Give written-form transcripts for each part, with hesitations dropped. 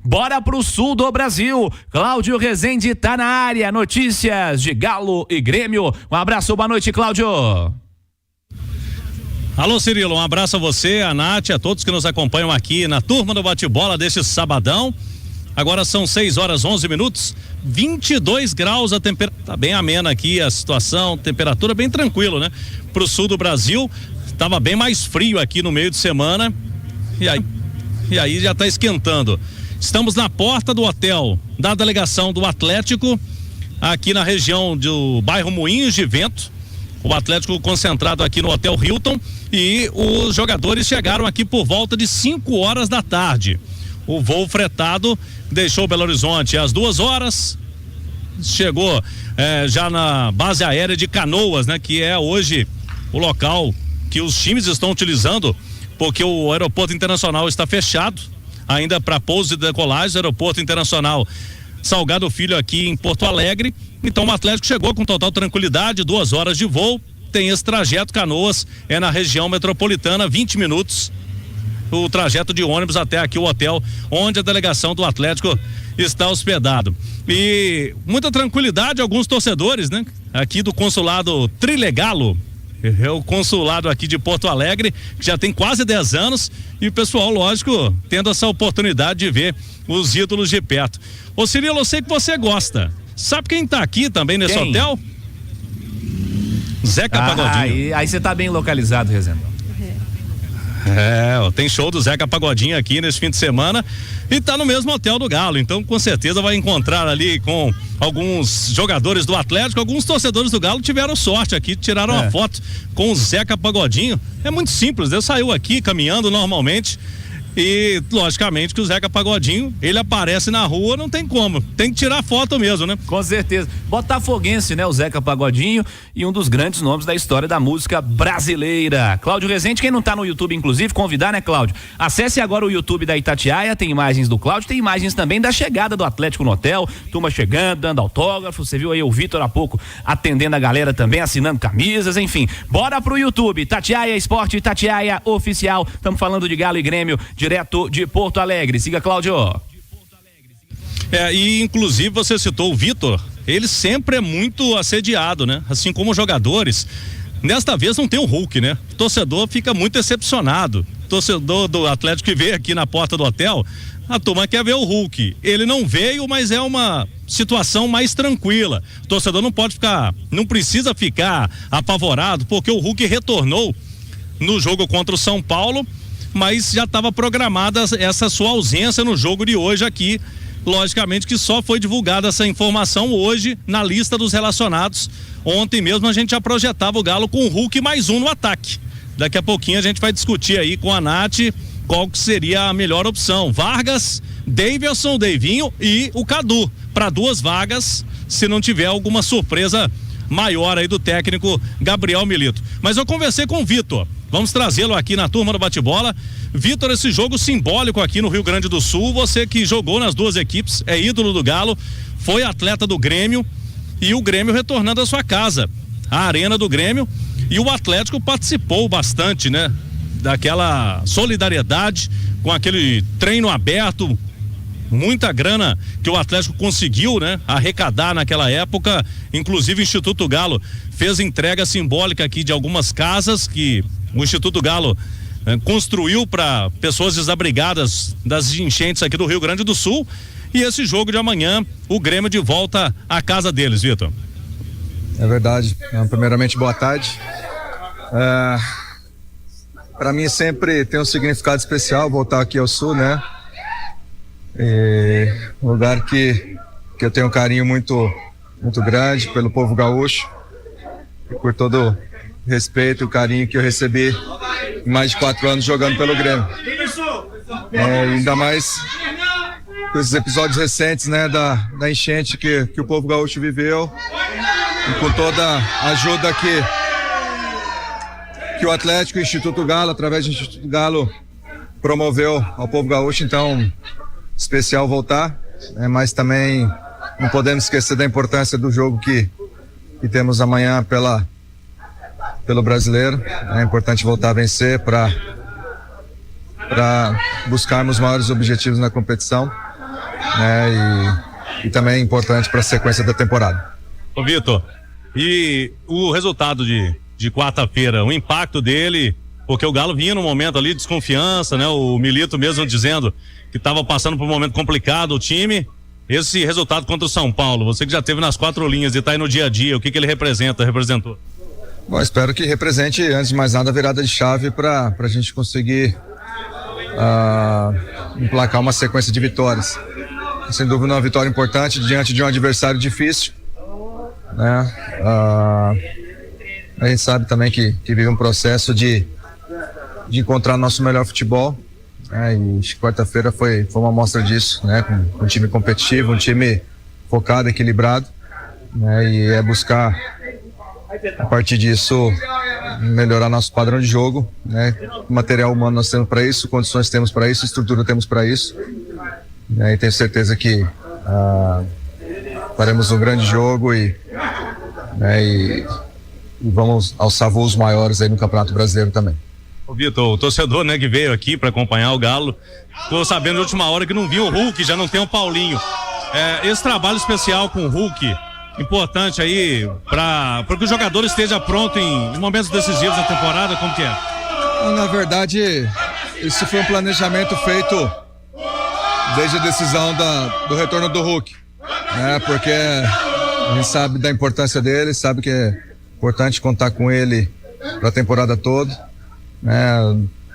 Bora pro sul do Brasil. Cláudio Rezende tá na área. Notícias de Galo e Grêmio. Um abraço, boa noite, Cláudio. Alô, Cirilo, um abraço a você, a Nath, a todos que nos acompanham aqui na turma do bate-bola deste sabadão. Agora são 6h11, 22 graus a temperatura, tá bem amena aqui a situação, temperatura bem tranquilo, né? Pro sul do Brasil, tava bem mais frio aqui no meio de semana e aí já tá esquentando. Estamos na porta do hotel da delegação do Atlético, aqui na região do bairro Moinhos de Vento. O Atlético concentrado aqui no Hotel Hilton e os jogadores chegaram aqui por volta de 5 horas da tarde. O voo fretado deixou Belo Horizonte às 2 horas, chegou já na base aérea de Canoas, né? Que é hoje o local que os times estão utilizando, porque o aeroporto internacional está fechado, ainda para pouso e decolagem. O aeroporto internacional Salgado Filho aqui em Porto Alegre. Então o Atlético chegou com total tranquilidade, 2 horas de voo, tem esse trajeto. Canoas é na região metropolitana, 20 minutos o trajeto de ônibus até aqui o hotel onde a delegação do Atlético está hospedado. E muita tranquilidade, alguns torcedores, né? Aqui do consulado Trilegalo, é o consulado aqui de Porto Alegre, que já tem quase 10 anos, e o pessoal, lógico, tendo essa oportunidade de ver os ídolos de perto. Ô Cirilo, eu sei que você gosta. Sabe quem tá aqui também nesse hotel? Zeca Pagodinho. Aí você tá bem localizado, Rezende. Tem show do Zeca Pagodinho aqui nesse fim de semana e tá no mesmo hotel do Galo, então com certeza vai encontrar ali com alguns jogadores do Atlético. Alguns torcedores do Galo tiveram sorte aqui, tiraram uma foto com o Zeca Pagodinho. É muito simples, ele saiu aqui caminhando normalmente e logicamente que o Zeca Pagodinho, ele aparece na rua, não tem como, tem que tirar foto mesmo, né? Com certeza, botafoguense, né, o Zeca Pagodinho, e um dos grandes nomes da história da música brasileira. Cláudio Rezende, quem não tá no YouTube, inclusive, convidar, né, Cláudio? Acesse agora o YouTube da Itatiaia, tem imagens do Cláudio, tem imagens também da chegada do Atlético no hotel, turma chegando, dando autógrafo, você viu aí o Vitor há pouco atendendo a galera também, assinando camisas, enfim. Bora pro YouTube, Itatiaia Esporte, Itatiaia Oficial, estamos falando de Galo e Grêmio, direto de Porto Alegre. Siga, Cláudio. E inclusive você citou o Vitor, ele sempre é muito assediado, né? Assim como os jogadores. Nesta vez não tem o Hulk, né? O torcedor fica muito decepcionado. O torcedor do Atlético que veio aqui na porta do hotel, a turma quer ver o Hulk. Ele não veio, mas é uma situação mais tranquila. O torcedor não precisa ficar apavorado, porque o Hulk retornou no jogo contra o São Paulo, mas já estava programada essa sua ausência no jogo de hoje aqui. Logicamente que só foi divulgada essa informação hoje na lista dos relacionados. Ontem mesmo a gente já projetava o Galo com o Hulk mais um no ataque. Daqui a pouquinho a gente vai discutir aí com a Nath qual que seria a melhor opção. Vargas, Davidson, Deivinho e o Cadu, para 2 vagas, se não tiver alguma surpresa maior aí do técnico Gabriel Milito. Mas eu conversei com o Vitor. Vamos trazê-lo aqui na turma do bate-bola. Vitor, esse jogo simbólico aqui no Rio Grande do Sul, você que jogou nas 2 equipes, é ídolo do Galo, foi atleta do Grêmio, e o Grêmio retornando à sua casa, a arena do Grêmio, e o Atlético participou bastante, né? Daquela solidariedade com aquele treino aberto, muita grana que o Atlético conseguiu, né, arrecadar naquela época. Inclusive o Instituto Galo fez entrega simbólica aqui de algumas casas que o Instituto Galo construiu para pessoas desabrigadas das enchentes aqui do Rio Grande do Sul. E esse jogo de amanhã, o Grêmio de volta à casa deles, Vitor. É verdade. Primeiramente, boa tarde. Para mim sempre tem um significado especial voltar aqui ao Sul, né? Um lugar que eu tenho um carinho muito, muito grande pelo povo gaúcho, e por todo o respeito e o carinho que eu recebi em mais de 4 anos jogando pelo Grêmio. Ainda mais com esses episódios recentes, né, da enchente que o povo gaúcho viveu, e com toda a ajuda que o Atlético e o Instituto Galo, através do Instituto Galo, promoveu ao povo gaúcho. Então, especial voltar, mas também não podemos esquecer da importância do jogo que temos amanhã pelo Brasileiro. É importante voltar a vencer para buscarmos maiores objetivos na competição. né? E também é importante para a sequência da temporada. Ô Vitor, e o resultado de quarta-feira, o impacto dele, porque o Galo vinha num momento ali de desconfiança, né? O Milito mesmo dizendo que estava passando por um momento complicado o time. Esse resultado contra o São Paulo, você que já esteve nas 4 linhas e está aí no dia a dia, o que ele representou? Bom, espero que represente, antes de mais nada, a virada de chave para a gente conseguir emplacar uma sequência de vitórias. Sem dúvida, uma vitória importante diante de um adversário difícil, né? A gente sabe também que vive um processo de encontrar nosso melhor futebol, né? E quarta-feira foi uma amostra disso, né? Com um time competitivo, um time focado, equilibrado, né? E é buscar, a partir disso, melhorar nosso padrão de jogo, né? Material humano nós temos para isso, condições temos para isso, estrutura temos para isso, né? E tenho certeza que faremos um grande jogo e vamos alçar voos maiores aí no Campeonato Brasileiro também. Ô Vitor, o torcedor, né, que veio aqui para acompanhar o Galo, tô sabendo na última hora que não viu o Hulk, já não tem o Paulinho. Esse trabalho especial com o Hulk, importante aí para que o jogador esteja pronto em momentos decisivos da temporada, como que é? Na verdade, isso foi um planejamento feito desde a decisão do retorno do Hulk, né? Porque a gente sabe da importância dele, sabe que é importante contar com ele para a temporada toda, né?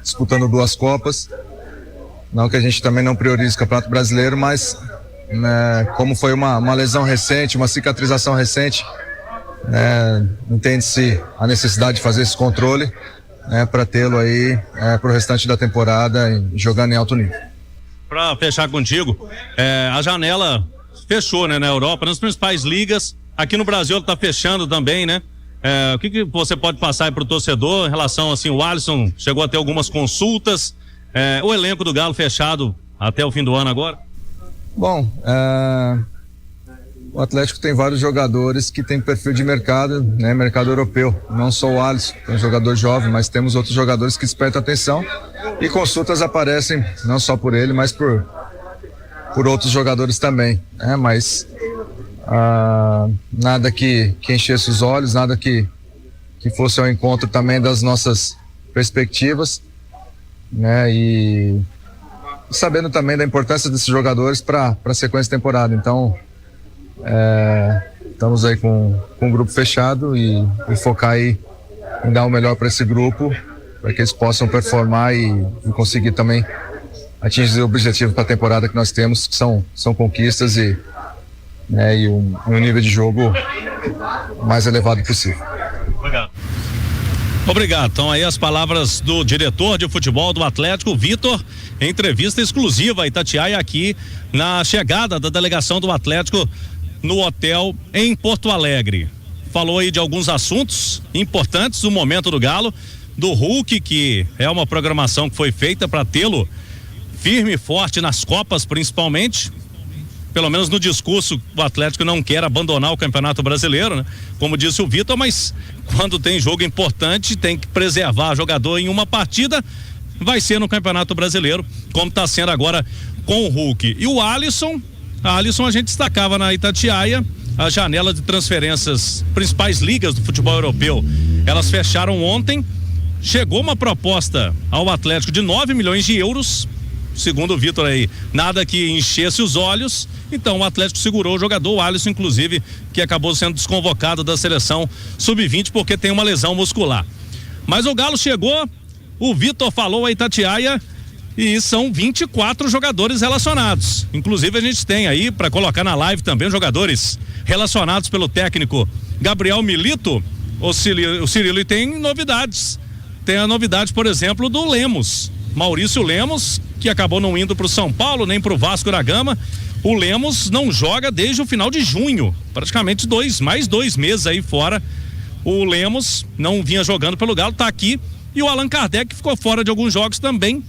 Disputando 2 Copas. Não que a gente também não priorize o Campeonato Brasileiro, mas, né, como foi uma lesão recente, uma cicatrização recente, né, entende-se a necessidade de fazer esse controle, né, para tê-lo aí para o restante da temporada jogando em alto nível. Para fechar contigo, a janela fechou, né, na Europa, nas principais ligas. Aqui no Brasil ela está fechando também, né? O que você pode passar aí para o torcedor em relação, assim, o Alisson chegou a ter algumas consultas, o elenco do Galo fechado até o fim do ano agora? Bom, o Atlético tem vários jogadores que têm perfil de mercado, né, mercado europeu, não só o Alisson, que é um jogador jovem, mas temos outros jogadores que despertam atenção e consultas aparecem não só por ele, mas por outros jogadores também, né? Mas nada que enchesse os olhos, nada que fosse ao encontro também das nossas perspectivas, né? E sabendo também da importância desses jogadores para a sequência de temporada. Então, estamos aí com um grupo fechado e focar aí em dar o melhor para esse grupo, para que eles possam performar e conseguir também atingir o objetivo para a temporada que nós temos, que são conquistas e um nível de jogo mais elevado possível. Obrigado. Então aí as palavras do diretor de futebol do Atlético, Vitor, em entrevista exclusiva a Itatiaia aqui na chegada da delegação do Atlético no hotel em Porto Alegre. Falou aí de alguns assuntos importantes do momento do Galo, do Hulk, que é uma programação que foi feita para tê-lo firme e forte nas Copas, principalmente. Pelo menos no discurso, o Atlético não quer abandonar o Campeonato Brasileiro, né? Como disse o Vitor, mas quando tem jogo importante, tem que preservar jogador em uma partida, vai ser no Campeonato Brasileiro, como está sendo agora com o Hulk. E o Alisson a gente destacava na Itatiaia, a janela de transferências, principais ligas do futebol europeu, elas fecharam ontem, chegou uma proposta ao Atlético de 9 milhões de euros, segundo o Vitor aí, nada que enchesse os olhos, então o Atlético segurou o jogador, o Alisson inclusive, que acabou sendo desconvocado da seleção sub-20 porque tem uma lesão muscular. Mas o Galo chegou, o Vitor falou a Itatiaia e são 24 jogadores relacionados, inclusive a gente tem aí para colocar na live também jogadores relacionados pelo técnico Gabriel Milito, o Cirilo, e tem novidades, tem a novidade, por exemplo, do Lemos, Maurício Lemos, que acabou não indo para o São Paulo, nem para o Vasco da Gama. O Lemos não joga desde o final de junho, praticamente mais 2 meses aí fora. O Lemos não vinha jogando pelo Galo, tá aqui. E o Allan Kardec ficou fora de alguns jogos também,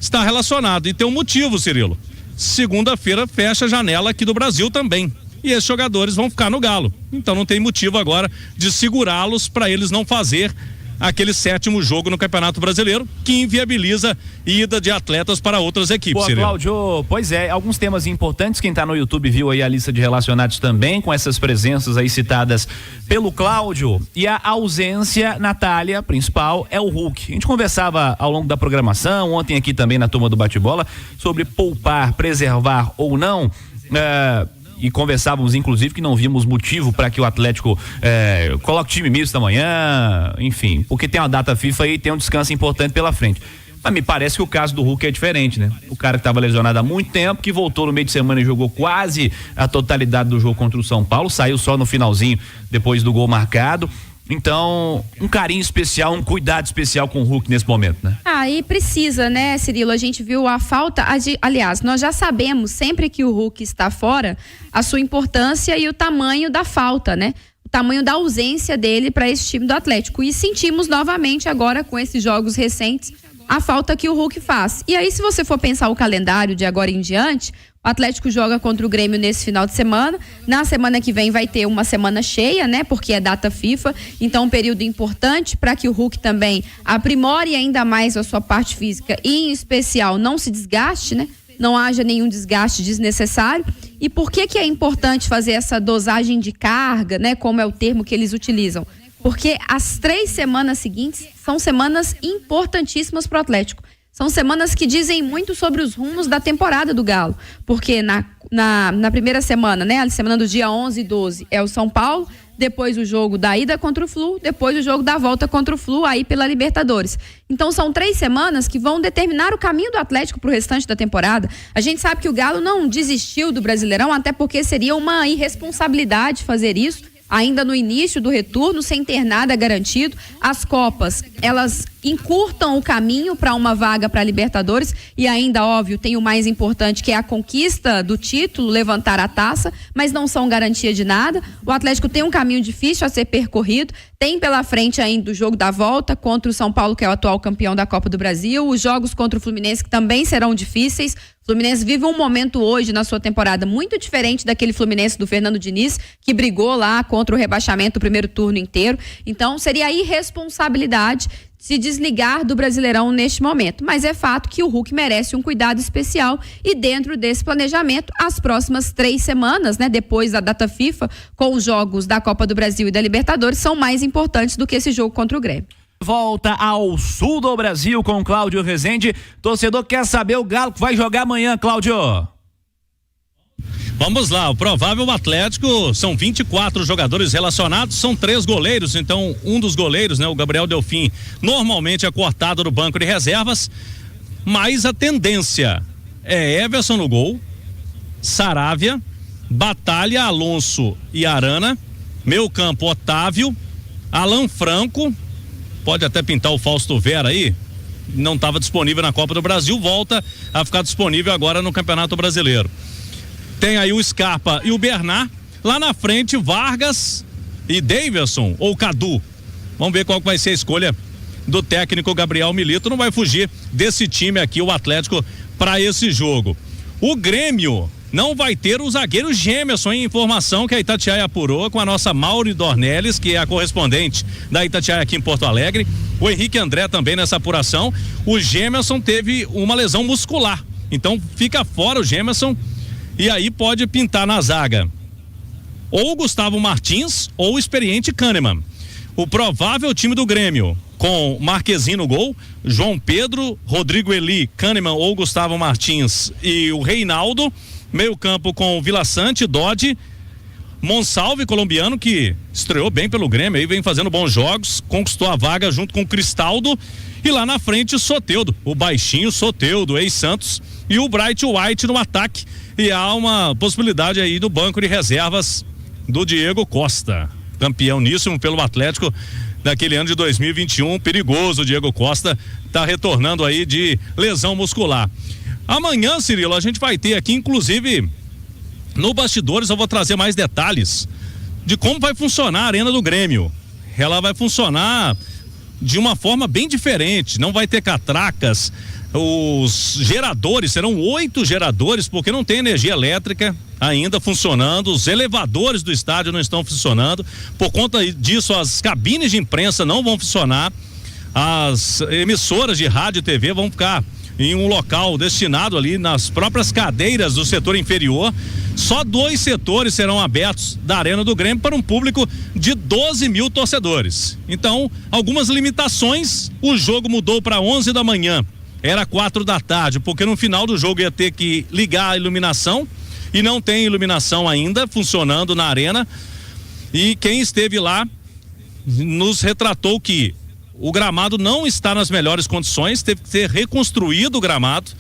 está relacionado. E tem um motivo, Cirilo. Segunda-feira fecha a janela aqui do Brasil também. E esses jogadores vão ficar no Galo. Então não tem motivo agora de segurá-los para eles não fazer aquele 7º jogo no Campeonato Brasileiro, que inviabiliza ida de atletas para outras equipes. Pô, Cláudio, pois é, alguns temas importantes, quem tá no YouTube viu aí a lista de relacionados também, com essas presenças aí citadas pelo Cláudio, e a ausência, Natália, principal, é o Hulk. A gente conversava ao longo da programação, ontem aqui também na turma do bate-bola, sobre poupar, preservar ou não, e conversávamos inclusive que não vimos motivo para que o Atlético coloque time misto amanhã, enfim, porque tem uma data FIFA e tem um descanso importante pela frente. Mas me parece que o caso do Hulk é diferente, né? O cara que estava lesionado há muito tempo, que voltou no meio de semana e jogou quase a totalidade do jogo contra o São Paulo, saiu só no finalzinho depois do gol marcado. Então, um carinho especial, um cuidado especial com o Hulk nesse momento, né? E precisa, né, Cirilo? A gente viu a falta, aliás, nós já sabemos, sempre que o Hulk está fora, a sua importância e o tamanho da falta, né? O tamanho da ausência dele para esse time do Atlético. E sentimos novamente agora, com esses jogos recentes, a falta que o Hulk faz. E aí, se você for pensar o calendário de agora em diante, o Atlético joga contra o Grêmio nesse final de semana. Na semana que vem vai ter uma semana cheia, né? Porque é data FIFA. Então, um período importante para que o Hulk também aprimore ainda mais a sua parte física e, em especial, não se desgaste, né? Não haja nenhum desgaste desnecessário. E por que é importante fazer essa dosagem de carga, né? Como é o termo que eles utilizam? Porque as 3 semanas seguintes são semanas importantíssimas para o Atlético. São semanas que dizem muito sobre os rumos da temporada do Galo. Porque na primeira semana, né? A semana do dia 11 e 12 é o São Paulo, depois o jogo da ida contra o Flu, depois o jogo da volta contra o Flu, aí pela Libertadores. Então são 3 semanas que vão determinar o caminho do Atlético para o restante da temporada. A gente sabe que o Galo não desistiu do Brasileirão, até porque seria uma irresponsabilidade fazer isso. Ainda no início do retorno, sem ter nada garantido. As Copas, elas encurtam o caminho para uma vaga para a Libertadores e ainda, óbvio, tem o mais importante, que é a conquista do título, levantar a taça, mas não são garantia de nada. O Atlético tem um caminho difícil a ser percorrido, tem pela frente ainda o jogo da volta contra o São Paulo, que é o atual campeão da Copa do Brasil, os jogos contra o Fluminense, que também serão difíceis. O Fluminense vive um momento hoje na sua temporada muito diferente daquele Fluminense do Fernando Diniz, que brigou lá contra o rebaixamento o primeiro turno inteiro. Então seria irresponsabilidade se desligar do Brasileirão neste momento, mas é fato que o Hulk merece um cuidado especial e dentro desse planejamento, as próximas 3 semanas, né, depois da data FIFA, com os jogos da Copa do Brasil e da Libertadores, são mais importantes do que esse jogo contra o Grêmio. Volta ao sul do Brasil com Cláudio Rezende. Torcedor quer saber o Galo que vai jogar amanhã, Cláudio. Vamos lá, o provável Atlético, são 24 jogadores relacionados, são 3 goleiros, então um dos goleiros, né, o Gabriel Delfim, normalmente é cortado do banco de reservas, mas a tendência é Everson no gol, Saravia, Batalha, Alonso e Arana, meio campo Otávio, Alan Franco, pode até pintar o Fausto Vera aí, não estava disponível na Copa do Brasil, volta a ficar disponível agora no Campeonato Brasileiro. Tem aí o Scarpa e o Bernard. Lá na frente, Vargas e Davidson ou Cadu. Vamos ver qual vai ser a escolha do técnico Gabriel Milito. Não vai fugir desse time aqui, o Atlético, para esse jogo. O Grêmio não vai ter o zagueiro Gemerson, em informação que a Itatiaia apurou com a nossa Mauri Dornelles, que é a correspondente da Itatiaia aqui em Porto Alegre. O Henrique André também nessa apuração. O Gemerson teve uma lesão muscular. Então fica fora o Gemerson. E aí pode pintar na zaga ou Gustavo Martins ou o experiente Kahneman. O provável time do Grêmio, com Marquezinho no gol, João Pedro, Rodrigo Eli, Kahneman ou Gustavo Martins e o Reinaldo. Meio campo com Vila Sante, Dodge, Monsalve, colombiano, que estreou bem pelo Grêmio, aí vem fazendo bons jogos, conquistou a vaga junto com o Cristaldo. E lá na frente, Soteldo, o baixinho Soteldo, ex-Santos, e o Bright White no ataque. E há uma possibilidade aí do banco de reservas do Diego Costa, campeoníssimo pelo Atlético daquele ano de 2021, perigoso. O Diego Costa está retornando aí de lesão muscular. Amanhã, Cirilo, a gente vai ter aqui, inclusive, no bastidores, eu vou trazer mais detalhes de como vai funcionar a Arena do Grêmio. Ela vai funcionar de uma forma bem diferente, não vai ter catracas. Os geradores, serão 8 geradores, porque não tem energia elétrica ainda funcionando, os elevadores do estádio não estão funcionando, por conta disso as cabines de imprensa não vão funcionar, as emissoras de rádio e TV vão ficar em um local destinado ali nas próprias cadeiras do setor inferior. Só 2 setores serão abertos da Arena do Grêmio para um público de 12 mil torcedores. Então, algumas limitações. O jogo mudou para 11 da manhã. Era 4 da tarde, porque no final do jogo ia ter que ligar a iluminação e não tem iluminação ainda funcionando na arena. E quem esteve lá nos retratou que o gramado não está nas melhores condições, teve que ser reconstruído o gramado,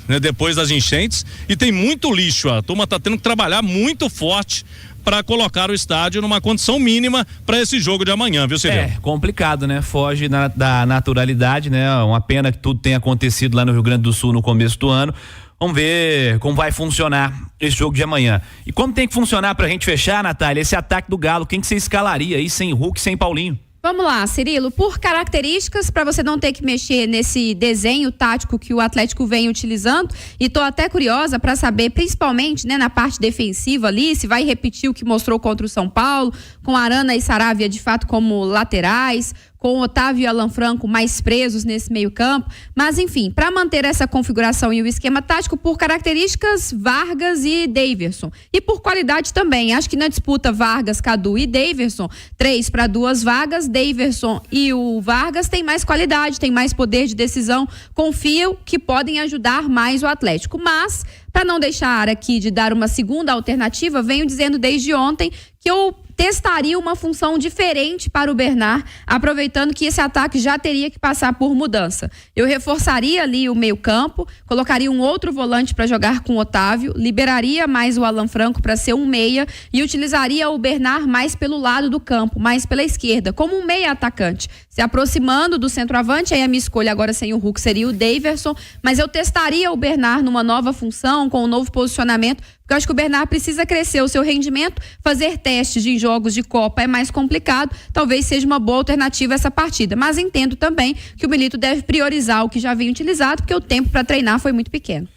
né, depois das enchentes, e tem muito lixo. A turma está tendo que trabalhar muito forte para colocar o estádio numa condição mínima para esse jogo de amanhã, viu, Cirilo? Complicado, né? Foge da naturalidade, né? Uma pena que tudo tenha acontecido lá no Rio Grande do Sul no começo do ano. Vamos ver como vai funcionar esse jogo de amanhã. E como tem que funcionar pra gente fechar, Natália, esse ataque do Galo, quem que você escalaria aí sem Hulk, sem Paulinho? Vamos lá, Cirilo, por características, para você não ter que mexer nesse desenho tático que o Atlético vem utilizando, e tô até curiosa para saber, principalmente, né, na parte defensiva ali, se vai repetir o que mostrou contra o São Paulo, com Arana e Saravia de fato como laterais, com Otávio e Alan Franco mais presos nesse meio campo, mas enfim, para manter essa configuração e o esquema tático, por características, Vargas e Daverson, e por qualidade também, acho que na disputa Vargas, Cadu e Daverson, 3 para 2 vagas, Daverson e o Vargas têm mais qualidade, têm mais poder de decisão, confio que podem ajudar mais o Atlético, mas para não deixar aqui de dar uma segunda alternativa, venho dizendo desde ontem que eu testaria uma função diferente para o Bernard, aproveitando que esse ataque já teria que passar por mudança. Eu reforçaria ali o meio-campo, colocaria um outro volante para jogar com o Otávio, liberaria mais o Alan Franco para ser um meia e utilizaria o Bernard mais pelo lado do campo, mais pela esquerda, como um meia atacante, se aproximando do centroavante. Aí a minha escolha agora sem o Hulk seria o Daverson, mas eu testaria o Bernard numa nova função, com um novo posicionamento, porque eu acho que o Bernard precisa crescer o seu rendimento, fazer testes de jogos de Copa é mais complicado, talvez seja uma boa alternativa essa partida, mas entendo também que o Milito deve priorizar o que já vem utilizado, porque o tempo para treinar foi muito pequeno.